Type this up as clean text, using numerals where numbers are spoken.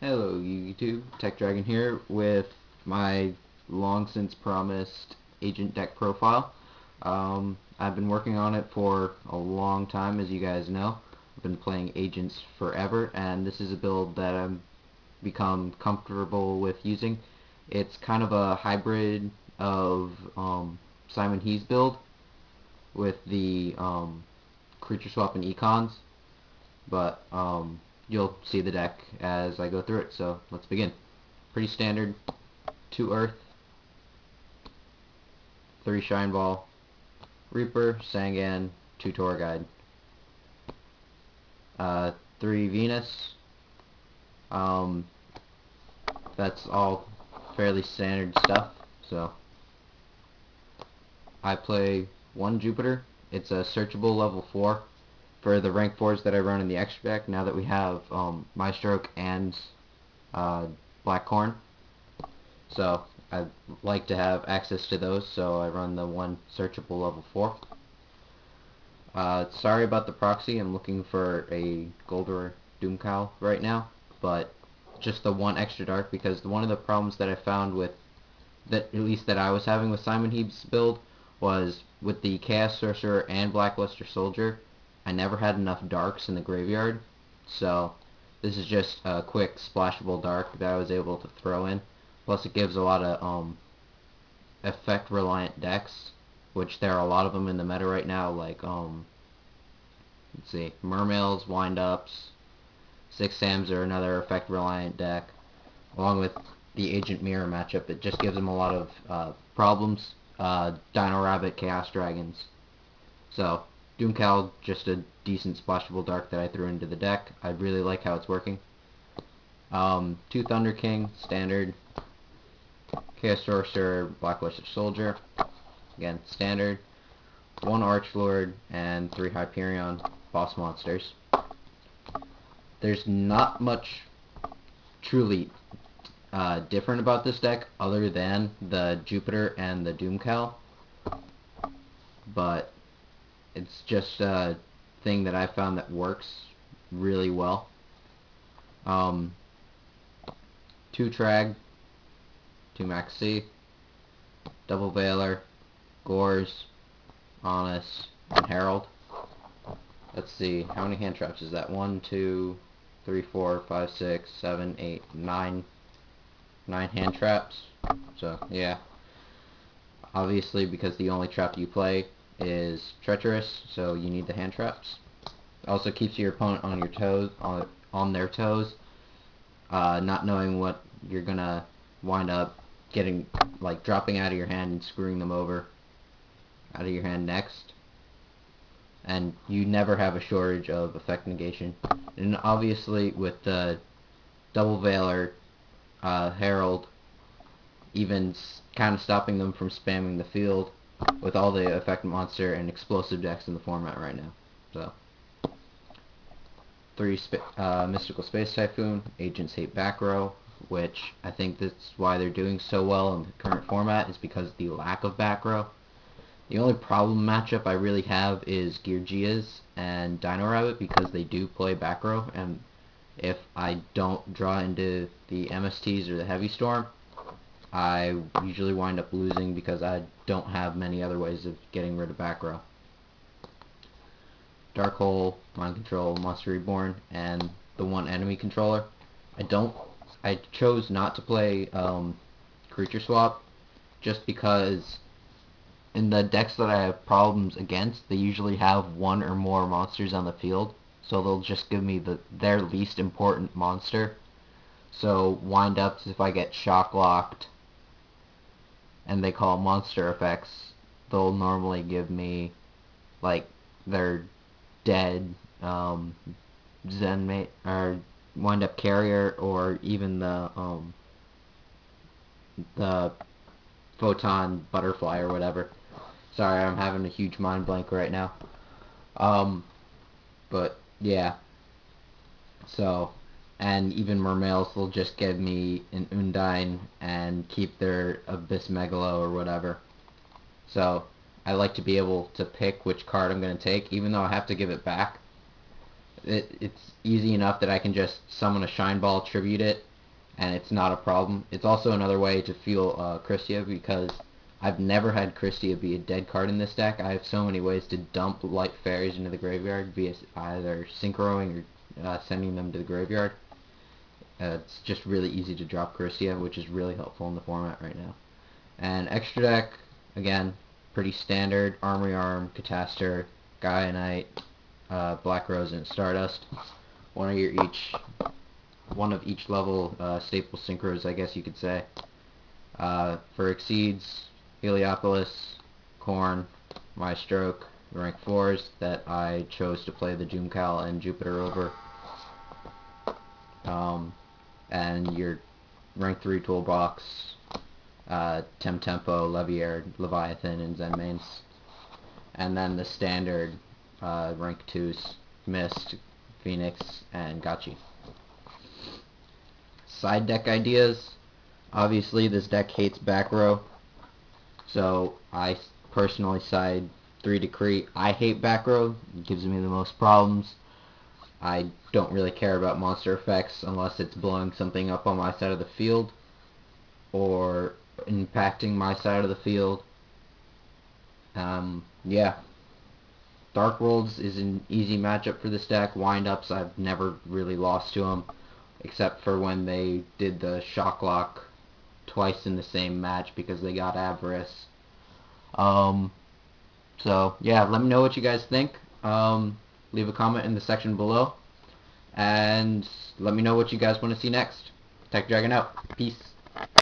Hello Yugitube, Tech Dragon here with my long since promised agent deck profile. I've been working on it for a long time, as you guys know. I've been playing agents forever, and this is a build that I've become comfortable with using. It's kind of a hybrid of Simon He's build with the creature swap and econs, but you'll see the deck as I go through it, so let's begin. Pretty standard: 2 Earth, 3 Shine Ball, Reaper, Sangan, 2 Tour Guide, 3 Venus. That's all fairly standard stuff. So I play 1 Jupiter. It's a searchable level 4 for the rank 4s that I run in the extra deck, now that we have Maestroke and Black Corn. So I'd like to have access to those, so I run the 1 searchable level 4. Sorry about the proxy, I'm looking for a Golder Doomcow right now, but just the 1 extra dark, because one of the problems that I found with that, at least that I was having with Simon He's build, was with the Chaos Sorcerer and Blackluster Soldier, I never had enough darks in the graveyard, so this is just a quick splashable dark that I was able to throw in. Plus it gives a lot of effect reliant decks, which there are a lot of them in the meta right now, like let's see, Mermails, Windups, Six Sams are another effect reliant deck, along with the Agent Mirror matchup. It just gives them a lot of problems. Dino Rabbit, Chaos Dragons. So Doomcow, just a decent splashable dark that I threw into the deck. I really like how it's working. 2 Thunder King, standard. Chaos Sorcerer, Blackluster Soldier, again standard. 1 Archlord and 3 Hyperion boss monsters. There's not much truly different about this deck other than the Jupiter and the Doomcow, but it's just a thing that I found that works really well. 2 Trag, 2 Maxi, Double Veiler, Gores, Honest, and Herald. Let's see, how many hand traps is that? 1, 2, 3, 4, 5, 6, 7, 8, 9. 9 hand traps. So yeah, obviously because the only trap you play is Treacherous, so you need the hand traps. Also keeps your opponent on your toes, on their toes, not knowing what you're gonna wind up getting, like dropping out of your hand and screwing them over out of your hand next. And you never have a shortage of effect negation. And obviously with the Double Veiler, Herald, even kind of stopping them from spamming the field with all the effect monster and explosive decks in the format right now. So 3 Mystical Space Typhoon. Agents hate back row, which I think that's why they're doing so well in the current format, is because of the lack of back row. The only problem matchup I really have is Geargias and Dino Rabbit, because they do play back row, and if I don't draw into the MSTs or the Heavy Storm, I usually wind up losing because I don't have many other ways of getting rid of back row. Dark Hole, Mind Control, Monster Reborn, and the 1 enemy controller. I chose not to play Creature Swap, just because in the decks that I have problems against, they usually have 1 or more monsters on the field, so they'll just give me their least important monster. So wind-ups, if I get shock locked and they call monster effects, they'll normally give me like their dead Zenmate or wind-up carrier, or even the photon butterfly or whatever. Sorry, I'm having a huge mind blank right now. But yeah, so, and even Mermails will just give me an Undine and keep their Abyss Megalo or whatever. So I like to be able to pick which card I'm going to take, even though I have to give it back. It's easy enough that I can just summon a Shine Ball, tribute it, and it's not a problem. It's also another way to feel Christia, because I've never had Christia be a dead card in this deck. I have so many ways to dump light fairies into the graveyard via either synchroing or sending them to the graveyard. It's just really easy to drop Christia, which is really helpful in the format right now. And extra deck, again, pretty standard. Armory Arm, Cataster, Gaia Knight, Black Rose, and Stardust. One of each level staple synchros, I guess you could say. For Exceeds, Heliopolis, Corn, Maestroke, rank 4s that I chose to play the Doomcal and Jupiter over. And your rank 3 toolbox, Tempo, Leviair, Leviathan, and Zen Mains. And then the standard rank 2s, Mist, Phoenix, and Gachi. Side deck ideas. Obviously this deck hates back row, so I personally side 3 Decree. I hate back row, it gives me the most problems. I don't really care about monster effects unless it's blowing something up on my side of the field or impacting my side of the field. Yeah. Dark Worlds is an easy matchup for this deck. Wind-ups, I've never really lost to them, except for when they did the Shock Lock twice in the same match because they got Avarice. So, yeah, let me know what you guys think. Leave a comment in the section below. And let me know what you guys want to see next. Tech Dragon out. Peace.